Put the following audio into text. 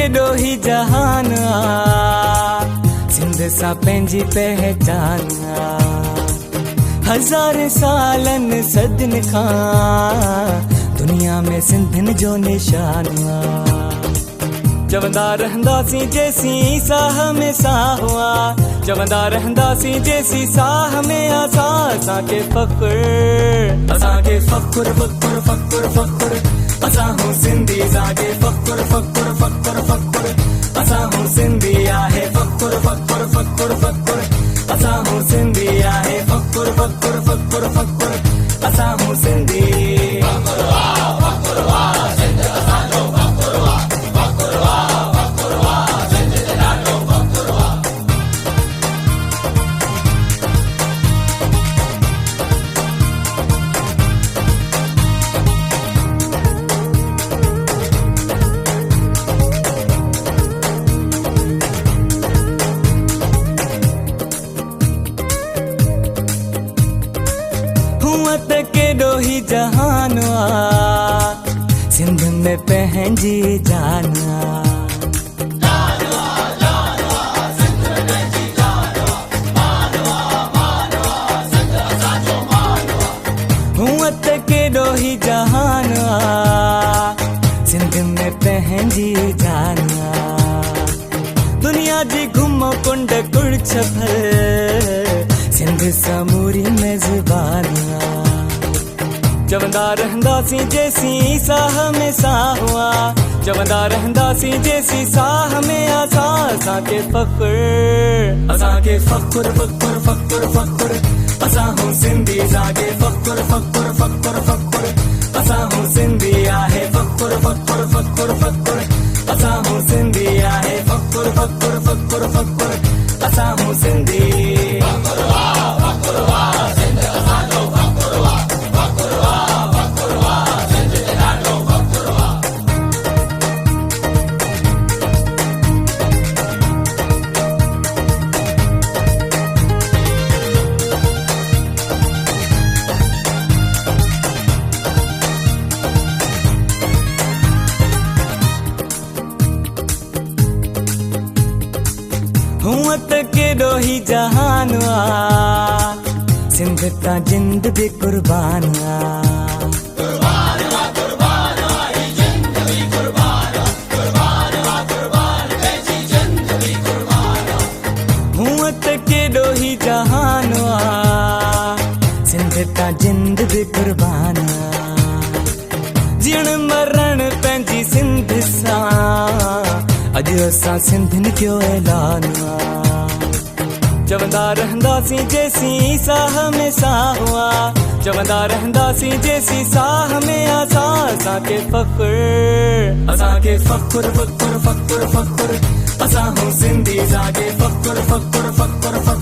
केॾो ही जहान सिंध सा पंहिंजी पहचान हजार सालन सदन खां दुनिया में सिंधिन जो निशान चवंदा रहंदासीं जेसीं साह में साह हुआ चवंदा रहंदासीं जेसीं साह में असांखे फ़ख्र असांखे फ़ख्र फ़ख्र फ़ख्र फ़ख्र असां हूं सिंधी असांखे फ़ख्र फ़ख्र फ़ख्र फ़ख्र असां हूं सिंधी आहे फ़ख्र फ़ख्र फ़ख्र फ़ख्र असां हूं सिंधी आहे फ़ख्र फ़ख्र फ़ख्र फ़ख्र असां हूं सिंधी हुअत केॾो ही जहान सिंध में पंहिंजी जान हुअत केॾो ही जहान सिंध में पंहिंजी जान दुनिया जी घुम कुंड कुड़छ भर सिंध समूरी मेज़बान चवंदा रहंदासीं जेसीं साह में साह हुआ चवंदा रहंदासीं जेसीं साह में असांखे फ़ख्र असांखे फ़ख्र फ़ख्र फ़ख्र फ़ख्र असां हूं सिंधी असांखे फ़ख्र फ़ख्र फ़ख्र फ़ख्र असां हूं सिंधी आहे फ़ख्र फ़ख्र फ़ख्र फ़ख्र असां हूं सिंधी आहे फ़ख्र फ़ख्र फ़ख्र फ़ख्र असां हूं सिंधी हुअत केॾो ही जहान सिंध तां जिंद भी कुर्बान हुअत केॾो ही जहान सिंध तां जिंद भी कुर्बान जीअण मरण पंहिंजी सिंध सां अॼु असां सिंधियुनि कयो ऐलान चवंदा रहंदासीं जेसीं साह में साह हुआ चवंदा रहंदासीं जेसीं साह में असांखे फ़ख्र असांखे फ़ख्र फ़ख्र फ़ख्र फ़ख्र असां हूं सिंधी असांखे फ़ख्र फ़ख्र फ़ख्र फ़ख्र